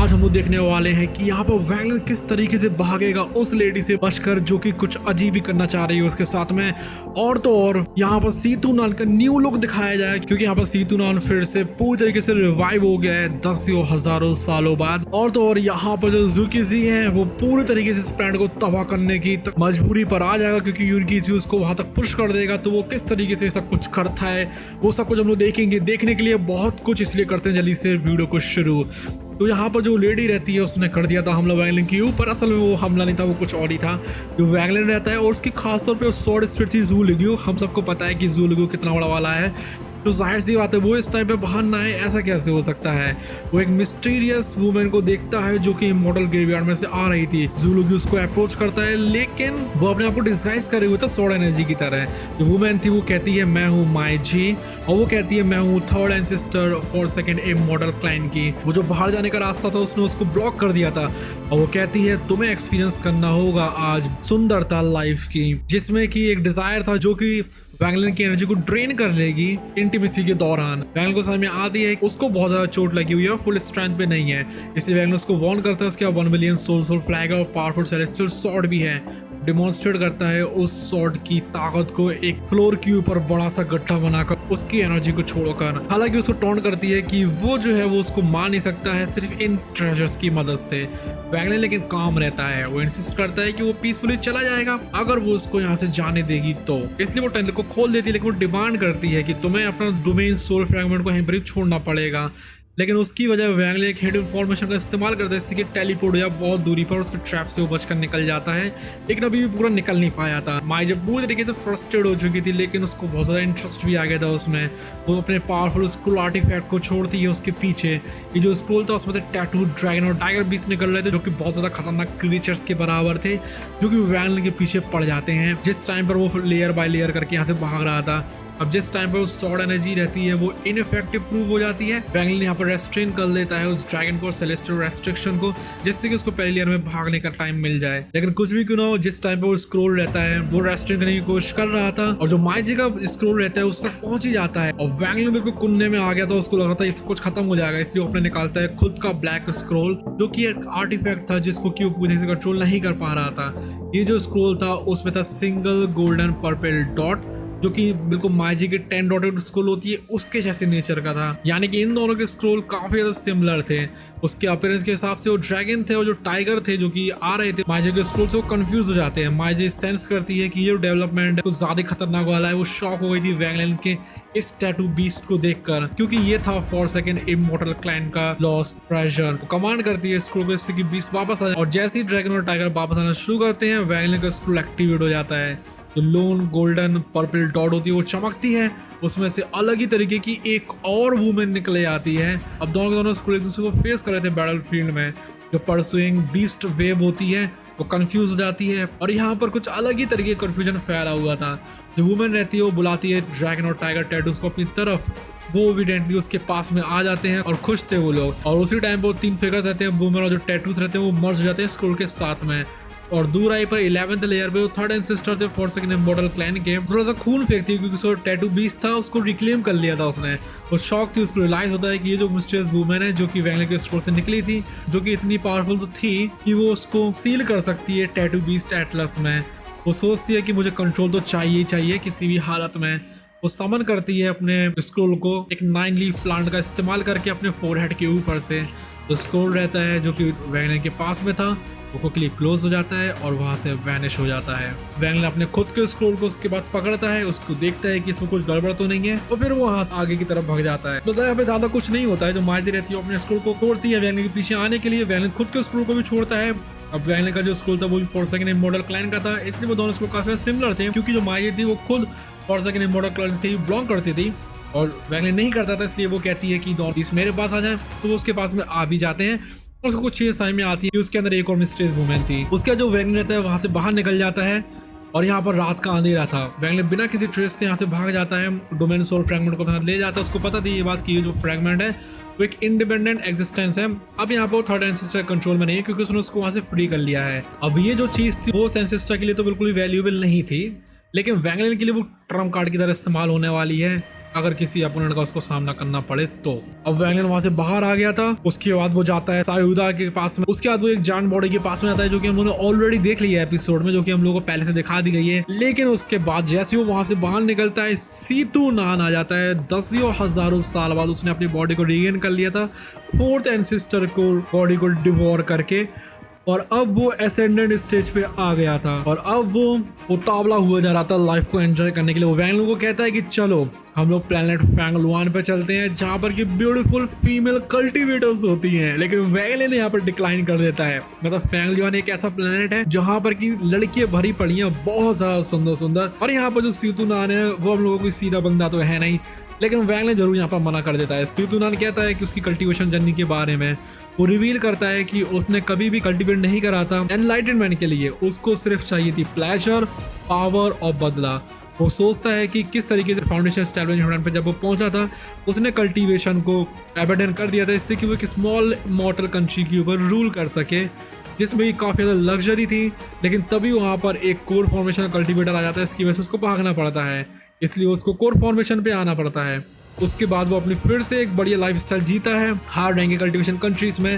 आज हम लोग देखने वाले हैं कि यहाँ पर वैंगलर किस तरीके से भागेगा उस लेडी से बचकर जो कि कुछ अजीब ही करना चाह रही है उसके साथ में। और तो और यहाँ पर सीतूनान का न्यू लुक दिखाया जाए क्योंकि यहाँ पर सीतूनान फिर से पूरी तरीके से रिवाइव हो गया है 10 हजारों सालों बाद। और तो और यहाँ पर जो ज़ुकीजी है वो पूरी तरीके से इस प्लैनेट को तबाह करने की मजबूरी पर आ जाएगा क्योंकि यूकीजी उसको वहां तक पुश कर देगा। तो वो किस तरीके से सब कुछ करता है वो सब कुछ हम लोग देखेंगे। देखने के लिए बहुत कुछ इसलिए करते हैं जल्दी से वीडियो को शुरू। तो यहाँ पर जो लेडी रहती है उसने कर दिया था हमला वैंगलिन के ऊपर। असल में वो हमला नहीं था, वो कुछ और ही था। जो वैंगलिन रहता है और उसकी खासतौर पे स्वॉर्ड स्पिरिट थी ज़ूलिग्यू। हम सबको पता है कि ज़ूलिग्यू कितना बड़ा वाला है, तो जाहिर सी बात है वो इस टाइम पे बाहर ना आए, ऐसा कैसे हो सकता है। वो एक मिस्टीरियस वुमेन को देखता है जो कि इमॉर्टल ग्रेवयार्ड में से आ रही थी। ज़ूलिग्यू उसको अप्रोच करता है लेकिन वो अपने आप को डिस्गाइज करे हुए था स्वॉर्ड एनर्जी की तरह। जो वुमेन थी वो कहती है मैं हूँ माई जी, और वो कहती है मैं हूँ third ancestor for second immortal cline की। वो जो बाहर जाने का रास्ता था उसने उसको ब्लॉक कर दिया था। और वो कहती है तुम्हें एक्सपीरियंस करना होगा आज सुंदरता लाइफ की, जिसमें कि एक डिजायर था जो कि वैंगलिन की एनर्जी को ड्रेन कर लेगी इंटीमेसी के दौरान। वैंगलिन को समझ में आती है उसको बहुत ज्यादा चोट लगी हुई है, फुल स्ट्रेंथ पे नहीं है, इसलिए वैंगलिन उसको वार्न करता है। उसके 1 मिलियन सोल फ्लैग और पावरफुल सेलेस्टियल स्वॉर्ड भी है। डिमॉन्स्ट्रेट करता है उस स्वॉर्ड की ताकत को एक फ्लोर के ऊपर बड़ा सा गड्ढा बनाकर उसकी एनर्जी को छोड़कर। हालांकि उसको टॉन्ट करती है कि वो जो है वो उसको मार नहीं सकता है सिर्फ इन ट्रेजर्स की मदद से। वैंगलिन लेकिन काम रहता है, वो इंसिस्ट करता है कि वो पीसफुली चला जाएगा अगर वो उसको यहाँ से जाने देगी तो। इसलिए वो टनल को खोल देती है लेकिन वो डिमांड करती है कि तुम्हें अपना डोमेन सोल फ्रैगमेंट को यहीं पर छोड़ना पड़ेगा। लेकिन उसकी वजह वैंगलिन एक हिडन इन्फॉर्मेशन का इस्तेमाल करता है जिससे कि टेलीपोर्ट या बहुत दूरी पर उसके ट्रैप से वो बचकर निकल जाता है, लेकिन अभी भी पूरा निकल नहीं पाया था। माई जब पूरी तरीके से फ्रस्ट्रेट हो चुकी थी लेकिन उसको बहुत ज़्यादा इंटरेस्ट भी आ गया था उसमें। वो अपने पावरफुल स्क्रोल आर्टिफैक्ट को छोड़ती है उसके पीछे। ये जो स्क्रोल था उसमें से टैटू ड्रैगन और टाइगर बीस्ट निकल रहे थे जो कि बहुत ज़्यादा खतरनाक क्रीचर्स के बराबर थे जो कि वैंगलिन के पीछे पड़ जाते हैं जिस टाइम पर वो लेयर बाय लेयर करके यहाँ से भाग रहा था। अब जिस टाइम पर उस स्वॉर्ड एनर्जी रहती है वो इनइफेक्टिव प्रूव हो जाती है। वैंगलिन यहाँ पर रेस्ट्रेन कर देता है उस ड्रैगन को, सेलेस्टियल रेस्ट्रिक्शन को, जिससे कि उसको पहले लेयर में भागने का टाइम मिल जाए। लेकिन कुछ भी क्यों ना हो, जिस टाइम पर वो स्क्रोल रहता है वो रेस्ट्रेन करने की कोशिश कर रहा था और जो माइजी का स्क्रोल रहता है उस तक पहुंच ही जाता है। और वैंगलिन बिल्कुल कुन्ने में आ गया था, उसको लगा था ये सब कुछ खत्म हो जाएगा, इसलिए वो अपने निकालता है खुद का ब्लैक स्क्रोल जो कि एक आर्टिफैक्ट था जिसको कि वो पूरी से कंट्रोल नहीं कर पा रहा था। ये जो स्क्रोल था उसमें था सिंगल गोल्डन पर्पल डॉट जो कि बिल्कुल माइजी के 10 डॉटेड स्क्रोल होती है उसके जैसे नेचर का था। यानी कि इन दोनों के स्क्रोल काफी ज्यादा सिमिलर थे। उसके अपीयरेंस के हिसाब से वो ड्रैगन थे और जो टाइगर थे जो कि आ रहे थे माइजी के स्क्रोल से वो कंफ्यूज हो जाते हैं। माइजी सेंस करती है कि ये डेवलपमेंट कुछ ज्यादा खतरनाक वाला है। वो शॉक हो गई थी वैंगलिन के इस टैटू बीस्ट को देखकर क्योंकि ये था फॉर सेकंड इमॉर्टल क्लाइन का लॉस्ट ट्रेजर। कमांड करती है स्क्रोल को इससे कि बीस्ट वापस आ जाए और जैसे ही ड्रैगन और टाइगर वापस आना शुरू करते हैं वैंगलिन का स्क्रोल एक्टिवेट हो जाता है। जो लोन गोल्डन पर्पल डॉट होती है वो चमकती है, उसमें से अलग ही तरीके की एक और वुमेन निकले आती है। अब दोनों के दोनों स्कूल एक दूसरे को फेस कर रहे थे बैटल फील्ड में। जो परसुइंग बीस्ट वेव होती है वो कंफ्यूज हो जाती है और यहाँ पर कुछ अलग ही तरीके का कंफ्यूजन फैला हुआ था। जो वुमेन रहती है वो बुलाती है ड्रैगन और टाइगर टैटूज को अपनी तरफ। वो एविडेंटली उसके पास में आ जाते हैं और खुश थे वो लोग। और उसी टाइम पर 3 फिगर्स रहते हैं, वुमेन और जो टैटूज रहते हैं वो मर्ज हो जाते हैं स्क्रोल के साथ में। और दूर आई पर 11th लेयर पे वो थर्ड एंसेस्टर थे फॉर सेकंड इमॉर्टल क्लैन के। थोड़ा सा खून फेंकती है क्योंकि उसको टैटू बीस्ट था उसको रिक्लेम कर लिया था उसने। और शॉक थी, उसको रियलाइज होता है कि ये जो मिस्टीरियस वुमेन है जो कि वैंगलिन के स्टोर से निकली थी जो कि इतनी पावरफुल तो थी कि वो उसको सील कर सकती है टैटू बीस्ट एटलस में। वो सोचती है कि मुझे कंट्रोल तो चाहिए ही चाहिए किसी भी हालत में। वो समन करती है अपने स्क्रोल को एक 9 लीफ प्लांट का इस्तेमाल करके अपने फोरहेड के ऊपर से। तो स्क्रोल रहता है जो कि वैंगलिन के पास में था वो क्विकली क्लोज हो जाता है और वहां से वैनिश हो जाता है। वैंगलिन अपने खुद के स्क्रोल को उसके बाद पकड़ता है, उसको देखता है कि इसमें कुछ गड़बड़ तो नहीं है और फिर वो वहां से आगे की तरफ भाग जाता है। तो यहाँ पे ज्यादा कुछ नहीं होता है। जो माइजी रहती है अपने स्क्रोल को तोड़ती है वैंगलिन के पीछे आने के लिए। वैंगलिन खुद के स्क्रोल को भी छोड़ता है। अब वैंगलिन का जो स्क्रोल था वो भी फॉर सेकंड इमॉर्टल क्लैन का था, इसलिए वो दोनों स्क्रोल काफी सिमिलर थे क्योंकि जो माइजी थी वो खुद फॉर सेकंड इमॉर्टल क्लैन से ही बिलोंग करती थी और वैंगलिन नहीं करता था, इसलिए वो कहती है कि दोनों मेरे पास आ जाए। तो वो उसके पास में आ भी जाते हैं। उसको कुछ चीज़ समझ में आती है कि उसके अंदर एक और मिस्टीरियस वुमेन थी। उसका जो वैंगलिन रहता है वहां से बाहर निकल जाता है और यहाँ पर रात का अंधेरा था। वैंगलिन बिना किसी ट्रेस से यहाँ से भाग जाता है, डोमेन सोल फ्रैगमेंट को ले जाता है। उसको पता थी ये बात की जो फ्रैगमेंट है वो एक इंडिपेंडेंट एग्जिस्टेंस है। अब यहाँ पर थर्ड एंसेस्टर कंट्रोल में नहीं है क्योंकि उसने उसको वहां से फ्री कर लिया है। अब ये जो चीज थी वो एंसेस्टर के लिए तो बिल्कुल वैल्यूएबल नहीं थी, लेकिन वैंगलिन के लिए वो ट्रम्प कार्ड की तरह इस्तेमाल होने वाली है। अगर किसी अपोनेंट का उसको सामना करना पड़े तो। अब वैंगलिन वहां से बाहर आ गया था, उसके बाद वो जाता है सायुदा के पास में, उसके बाद वो एक जान बॉडी के पास में जाता है जो कि हम लोगों ने ऑलरेडी देख लिया है एपिसोड में, जो कि हम लोगों को पहले से दिखा दी गई है। लेकिन उसके बाद जैसे वो वहां से बाहर निकलता है, सीतू नान आ जाता है। दसियों हजारों साल बाद उसने अपनी बॉडी को रीगेन कर लिया था, फोर्थ एंसेस्टर को बॉडी को डिवोर करके, और अब वो एसेंडेंट स्टेज पे आ गया था और अब वो उतावला हुआ जा रहा था लाइफ को एंजॉय करने के लिए। वो वैंगलिन को कहता है कि चलो हम लोग प्लेनेट फैंगलुआन पे चलते हैं जहाँ पर की ब्यूटीफुल फीमेल कल्टीवेटर्स होती हैं। लेकिन वैंगलिन यहाँ पर डिक्लाइन कर देता है। मतलब फैंगलुआन एक ऐसा प्लेनेट है जहाँ पर की लड़कियां भरी पड़ी हैं, बहुत ज्यादा सुंदर सुंदर, और यहाँ पर जो सीतू नान है वो हम लोगों को सीधा बंदा तो है नहीं, लेकिन वैंगलिन जरूर यहाँ पर मना कर देता है। सीतू नान कहता है कि उसकी कल्टीवेशन जर्नी के बारे में वो रिवील करता है कि उसने कभी भी कल्टीवेट नहीं करा था एनलाइटनमेंट के लिए, उसको सिर्फ चाहिए थी प्लेजर, पावर और बदला। वो सोचता है कि किस तरीके से फाउंडेशन एस्टैब्लिशमेंट पे जब वो पहुंचा था उसने कल्टीवेशन को एबेंडन कर दिया था, इससे कि वो एक स्मॉल मॉर्टल कंट्री के ऊपर रूल कर सके जिसमें काफ़ी ज़्यादा लग्जरी थी। लेकिन तभी वहाँ पर एक कोर फॉर्मेशन कल्टीवेटर आ जाता है, इसकी वजह से उसको भागना पड़ता है, इसलिए उसको कोर फॉर्मेशन पे आना पड़ता है। उसके बाद वो अपनी फिर से एक बढ़िया लाइफस्टाइल जीता है हार्ड रैंक कल्टीवेशन कंट्रीज में,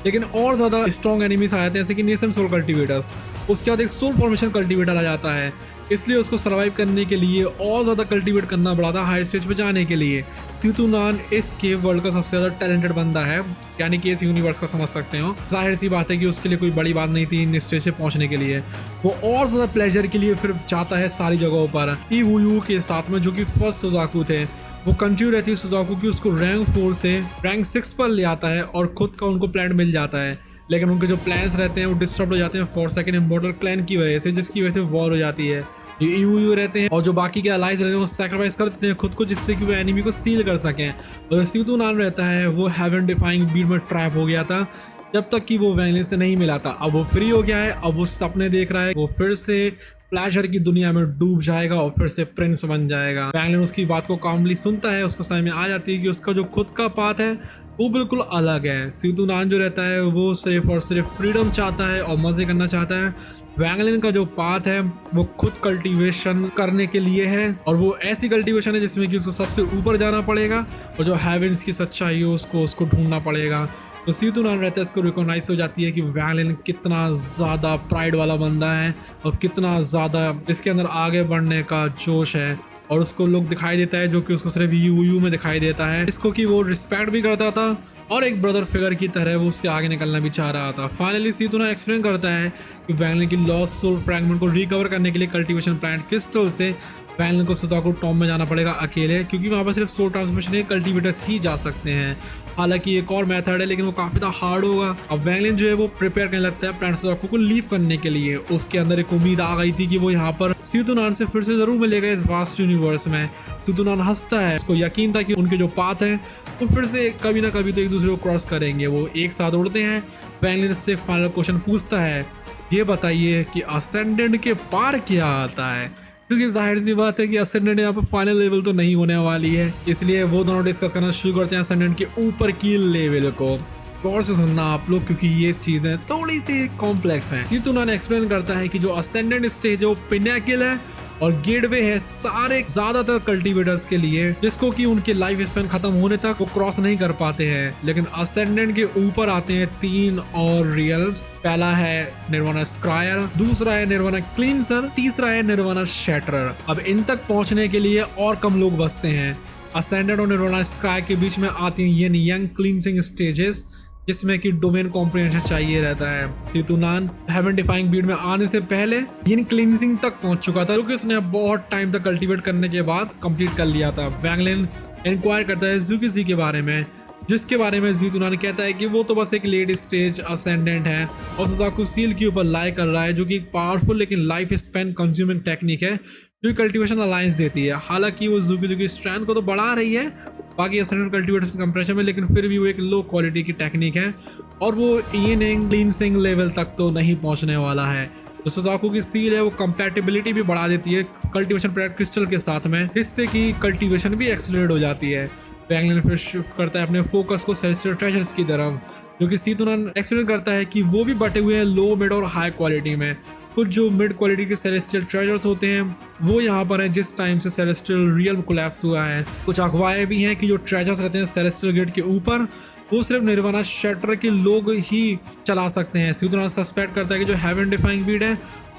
लेकिन और ज़्यादा स्ट्रॉन्ग एनिमीज आ जाते हैं जैसे कि नेशन सोल कल्टीवेटर्स। उसके बाद एक सोल फॉर्मेशन कल्टीवेटर आ जाता है, इसलिए उसको सर्वाइव करने के लिए और ज़्यादा कल्टीवेट करना पड़ा था हाई स्टेज पे जाने के लिए। सीतू नान इस केव वर्ल्ड का सबसे ज़्यादा टैलेंटेड बंदा है, यानी कि इस यूनिवर्स का समझ सकते हो। जाहिर सी बात है कि उसके लिए कोई बड़ी बात नहीं थी इन स्टेज पे पहुंचने के लिए। वो और ज़्यादा प्लेजर के लिए फिर जाता है सारी जगहों पर ईवूयू के साथ में, जो कि फर्स्ट सुजाकू थे। वो कंटिन्यू रहती है सुजाकू की, उसको रैंक 4 से रैंक 6 पर ले आता है और खुद का उनको प्लान मिल जाता है। लेकिन उनके जो प्लान्स रहते हैं वो डिस्टर्ब हो जाते हैं फॉर सेकंड इम्पोर्टल क्लैन की वजह से, जिसकी वजह से वॉर हो जाती है। ये ईवूयू रहते हैं और जो बाकी के अलाइज रहते हैं वो सैक्रिफाइस कर देते हैं खुद को, जिससे कि वो एनिमी को सील कर सकें। और सीतू नान रहता है वो हेवन डिफाइंग बीट में ट्रैप हो गया था जब तक कि वो वैंगलिन से नहीं मिला था। अब वो फ्री हो गया है, अब वो सपने देख रहा है, वो फिर से प्लेजर की दुनिया में डूब जाएगा और फिर से प्रिंस बन जाएगा। वैंगलिन उसकी बात को कामली सुनता है, उसको समझ में आ जाती है कि उसका जो खुद का पाथ है वो बिल्कुल अलग है। सीतू नान जो रहता है वो सिर्फ और सिर्फ फ्रीडम चाहता है और मजे करना चाहता है। वैंगलिन का जो पाथ है वो खुद कल्टीवेशन करने के लिए है, और वो ऐसी कल्टीवेशन है जिसमें कि उसको सबसे ऊपर जाना पड़ेगा और जो हेवेंस की सच्चाई है उसको ढूंढना पड़ेगा। तो सीतू नान रहता है, इसको रिकॉग्नाइज हो जाती है कि वैंगलिन कितना ज़्यादा प्राइड वाला बंदा है और कितना ज़्यादा इसके अंदर आगे बढ़ने का जोश है। और उसको लोग दिखाई देता है जो कि उसको सिर्फ यूयू में दिखाई देता है, इसको कि वो रिस्पेक्ट भी करता था और एक ब्रदर फिगर की तरह वो उससे आगे निकलना भी चाह रहा था। फाइनली सीतू नान एक्सप्लेन करता है कि वैंगलिन की लॉस्ट सोल फ्रैगमेंट को रिकवर करने के लिए कल्टीवेशन प्लांट क्रिस्टल से वैंगलिन को सुजाकू टॉम में जाना पड़ेगा अकेले, क्योंकि वहाँ पर सिर्फ सोल ट्रांसमिशन के कल्टीवेटर्स ही जा सकते हैं। हालांकि एक और मेथड है लेकिन वो काफ़ी ज़्यादा हार्ड होगा। अब वैंगलिन जो है वो प्रिपेयर करने लगता है प्लांट सुजाकू को लीव करने के लिए। उसके अंदर एक उम्मीद आ गई थी कि वो यहाँ पर सीतू नान से फिर से जरूर मिलेगा इस वास्ट यूनिवर्स में। सीतू नान हंसता है, उसको यकीन था कि उनके जो पाथ हैं वो फिर से कभी ना कभी तो एक दूसरे को क्रॉस करेंगे। वो एक साथ उड़ते हैं। वैंगलिन से फाइनल क्वेश्चन पूछता है, ये बताइए कि असेंडेंट के पार क्या आता है, क्योंकि जाहिर सी बात है कि असेंडेंट यहाँ पर फाइनल लेवल तो नहीं होने वाली है, इसलिए वो दोनों डिस्कस करना शुरू करते हैं असेंडेंट के ऊपर की लेवल को। गौर से सुनना आप लोग, क्योंकि ये चीजें थोड़ी सी कॉम्प्लेक्स हैं। सीतू नान एक्सप्लेन करता है कि जो असेंडेंट स्टेज है वो पिनैकल है और गेटवे है सारे ज्यादातर कल्टीवेटर्स के लिए, जिसको कि उनके लाइफ स्पैन खत्म होने तक वो क्रॉस नहीं कर पाते हैं। लेकिन असेंडेंट के ऊपर आते हैं 3 और रियल्स। पहला है निर्वाणा स्क्रायर, दूसरा है निर्वाणा क्लींसर, तीसरा है निर्वाणा शैटरर। अब इन तक पहुंचने के लिए और कम लोग बचते हैं। असेंडेंट और निर्वाणा स्क्रायर के बीच में आती हैं येन यंग क्लींसिंग स्टेजेस, जिसमें कि डोमेन कॉम्प्रिहेंशन चाहिए रहता है। सीतू नान हेवन डिफाइंग बीट में आने से पहले इन क्लींसिंग तक पहुंच चुका था, क्योंकि उसने बहुत टाइम तक कल्टीवेट करने के बाद कंप्लीट कर लिया था। वैंगलिन इंक्वायर करता है ज़ूकीसी के बारे में, जिसके बारे में सीतू नान कहता है कि वो तो बस एक लेट स्टेज असेंडेंट है और सुजाकू सील के ऊपर लाई कर रहा है, जो कि एक पावरफुल लेकिन लाइफ स्पैन कंज्यूमिंग टेक्निक है जो कल्टीवेशन अलायंस देती है। हालांकि वो ज़ूकीसी की स्ट्रेंथ को तो बढ़ा रही है बाकी असेंडेंट कल्टीवेटर्स कंपैरिजन में, लेकिन फिर भी वो एक लो क्वालिटी की टेक्निक है और वो ईनिंग क्लींसिंग लेवल तक तो नहीं पहुंचने वाला है। तो सुजाकू की सील है वो कंपैटिबिलिटी भी बढ़ा देती है कल्टीवेशन प्रोडक्ट क्रिस्टल के साथ में, जिससे कि कल्टीवेशन भी एक्सेलरेट हो जाती है। वैंगलिन फिर शिफ्ट करता है अपने फोकस को सेलेस्टियल ट्रेजर्स की तरफ, जो कि सीतू नान एक्सप्लेन करता है कि वो भी बटे हुए हैं लो, मिड और हाई क्वालिटी में। कुछ जो मिड क्वालिटी के सेलेस्टियल ट्रेजर्स होते हैं वो यहाँ पर है जिस टाइम से सेलेस्टियल रियल्म कोलैप्स हुआ है। कुछ अफवाहें भी हैं कि जो ट्रेजर्स रहते हैं सेलेस्टियल गेट के ऊपर वो सिर्फ निर्वाणा शटर के लोग ही चला सकते हैं। सीतुनान सस्पेक्ट करता है कि जो हेवन डिफाइंग बीड है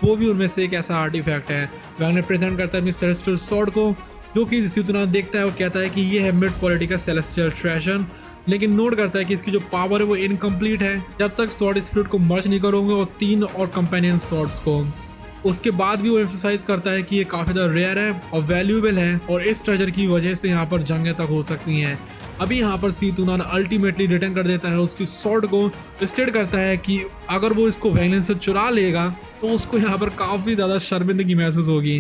वो भी उनमें से एक ऐसा आर्टिफैक्ट है। वैगनर प्रेजेंट करता है अपनी सेलेस्टियल स्वॉर्ड को, जो कि सीतुनान देखता है और कहता है कि ये है मिड क्वालिटी का सेलेस्टियल ट्रेजर, लेकिन नोट करता है कि इसकी जो पावर है वो इनकम्प्लीट है जब तक स्वॉर्ड स्प्लिट को मर्ज नहीं करोगे और 3 और कंपेनियन स्वॉर्ड्स को। उसके बाद भी वो एम्फसाइज करता है कि ये काफ़ी ज़्यादा रेयर है और वैल्यूएबल है और इस ट्रेजर की वजह से यहाँ पर जंगें तक हो सकती हैं। अभी यहाँ पर सीतुनान अल्टीमेटली रिटर्न कर देता है उसकी स्वॉर्ड को, स्टेट करता है कि अगर वो इसको वैगलिन से चुरा लेगा तो उसको यहाँ पर काफ़ी ज़्यादा शर्मिंदगी महसूस होगी।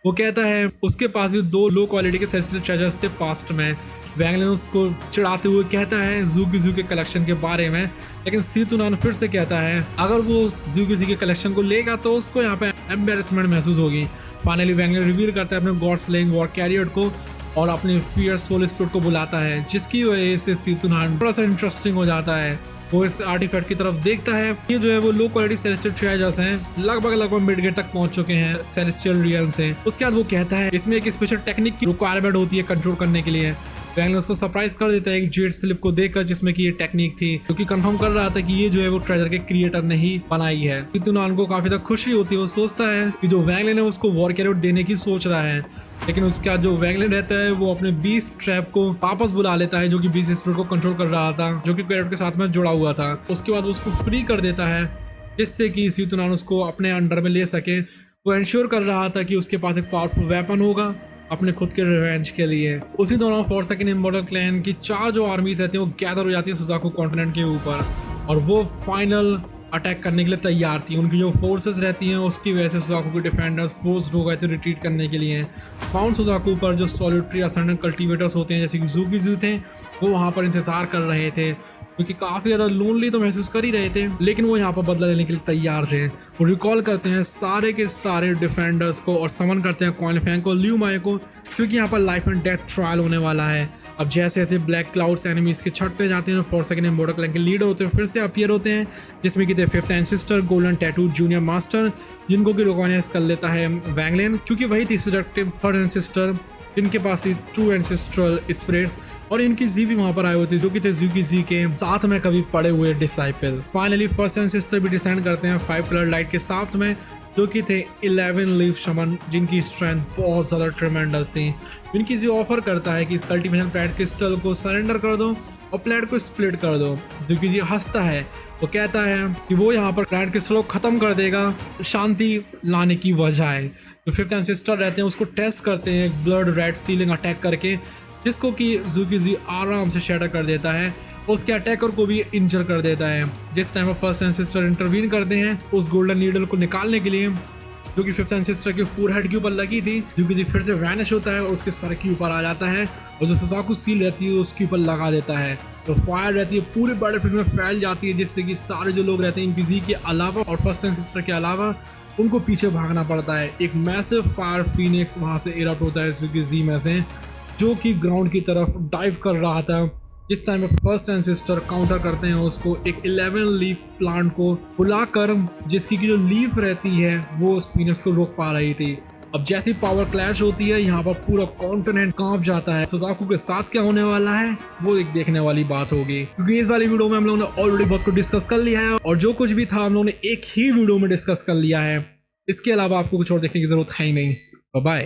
वो कहता है उसके पास भी 2 लो क्वालिटी के सेलेस्टियल ट्रेजर्स थे पास्ट में। वैगलिन उसको चिढ़ाते हुए कहता है ज़ू के कलेक्शन के बारे में, लेकिन सीतुनान फिर से कहता है अगर वो ज़ू के कलेक्शन को लेगा तो उसको यहाँ पे एम्बेरसमेंट महसूस होगी। फाइनली वैगलिन रिवील करता है अपने गॉड स्लेइंग वॉर कैरियर को और अपने फियर्स सोल स्पिरिट को बुलाता है, जिसकी वजह से सीतुनान थोड़ा सा इंटरेस्टिंग हो जाता है। वो इस आर्टिफैक्ट की तरफ देखता है। ये जो है वो लो क्वालिटी सेलेस्टियल ट्रेजर्स हैं, लगभग मिड गेट तक पहुंच चुके हैं सेलेस्टियल रियल्म से। उसके बाद वो कहता है इसमें एक स्पेशल टेक्निक की रिक्वायरमेंट होती है कंट्रोल करने के लिए। वैगलिन उसको सरप्राइज कर देता है एक जेड स्लिप को देखकर जिसमें कि ये टेक्निक थी, क्योंकि कंफर्म कर रहा था कि ये जो है वो ट्रेजर के क्रिएटर ने ही बनाई है। सीतुनान को काफी ज्यादा खुशी होती है, वो सोचता है कि जो वैगलिन है उसको वॉर कैरियर देने की सोच रहा है, लेकिन उसका जो वैगलिन रहता है वो अपने बीस्ट ट्रैप को वापस बुला लेता है जो कि बीस्ट स्पिरिट को कंट्रोल कर रहा था, जो कि कैरेट के साथ में जुड़ा हुआ था। उसके बाद उसको फ्री कर देता है जिससे कि सीतुनान उसको अपने अंडर में ले सके। वो इंश्योर कर रहा था कि उसके पास एक पावरफुल वेपन होगा अपने खुद के रिवेंज के लिए। उसी दौरान फॉरसेकन इमॉर्टल क्लैन की 4 जो आर्मीज रहती है वो गैदर हो जाती है सुजाकू कॉन्टिनेंट के ऊपर और वो फाइनल अटैक करने के लिए तैयार थी। उनकी जो फोर्सेस रहती हैं उसकी वजह से सुजाकू के डिफेंडर्स फोर्स्ड हो गए थे रिट्रीट करने के लिए। माउंट सुजाकू पर जो सॉलिटरी असेंडेंट कल्टीवेटर्स होते हैं जैसे कि ज़ू थे वो वहाँ पर इंतजार कर रहे थे, क्योंकि काफ़ी ज़्यादा लोनली तो महसूस कर ही रहे थे, लेकिन वो यहाँ पर बदला लेने के लिए तैयार थे। वो रिकॉल करते हैं सारे के सारे डिफेंडर्स को और समन करते हैं कॉइन फैंग को, ल्यू माए को, क्योंकि यहाँ पर लाइफ एंड डेथ ट्रायल होने वाला है। अब जैसे जैसे ब्लैक क्लाउड्स एनिमीज के छटते जाते हैं, फॉरसेकन इमॉर्टल क्लैन के लीडर होते हैं फिर से अपीयर होते हैं, जिसमें कि थे 5th ancestor golden tattoo junior master, जिनको कि रिकॉग्नाइज कर लेता है वैगलिन, क्योंकि वही थी सेडक्टिव 3rd एंसेस्टर जिनके पास 2 एंसेस्ट्रल स्पिरिट्स, और इनकी जी भी वहां पर आए हुए थे जो कि थे ज़ू के साथ में कभी पड़े हुए डिसाइपल। फाइनली 1st एंसेस्टर भी डिसाइड करते हैं 5 कलर लाइट के साथ में, जो कि थे 11 लीफ शमन, जिनकी स्ट्रेंथ बहुत ज़्यादा ट्रेमेंडस थी। इनकी जी ऑफर करता है कि कल्टीवेशन प्लेट क्रिस्टल को सरेंडर कर दो और प्लेट को स्प्लिट कर दो। ज़ू जी हंसता है, वो कहता है कि वो यहाँ पर प्लेट क्रिस्टल को ख़त्म कर देगा शांति लाने की बजाय। जो 5th एंसेस्टर रहते हैं उसको टेस्ट करते हैं एक ब्लड रेड सीलिंग अटैक करके, जिसको कि ज़ू आराम से शैटर कर देता है, उसके अटैकर को भी इंजर कर देता है। जिस टाइम पर 1st एंसेस्टर इंटरवीन करते हैं उस गोल्डन नीडल को निकालने के लिए, जो कि 5th एंसेस्टर के फोरहेड के ऊपर लगी थी, ज़ू फिर से वैनिश होता है और उसके सर के ऊपर आ जाता है और जो सुजाकू सील रहती है उसके ऊपर लगा देता है। तो फायर रहती है पूरे बैटलफील्ड में फैल जाती है, जिससे कि सारे जो लोग रहते हैं इनकी के अलावा और 1st एंसेस्टर के अलावा उनको पीछे भागना पड़ता है। एक मैसिव फायर फीनिक्स वहाँ से इरप्ट होता है ज़ू में से, जो कि ग्राउंड की तरफ डाइव कर रहा था। जिस टाइम पे 1st एंसेस्टर काउंटर करते हैं उसको एक 11 लीफ प्लांट को बुलाकर, जिसकी की जो लीफ रहती है वो उस फीनिक्स को रोक पा रही थी। अब जैसी पावर क्लैश होती है यहाँ पर पूरा कॉन्टिनेंट कांप जाता है। सुजाकू के साथ क्या होने वाला है वो एक देखने वाली बात होगी, क्योंकि इस वाली वीडियो में हम लोगों ने ऑलरेडी बहुत कुछ डिस्कस कर लिया है और जो कुछ भी था हम लोगों ने एक ही वीडियो में डिस्कस कर लिया है। इसके अलावा आपको कुछ और देखने की जरूरत है ही नहीं। बाय।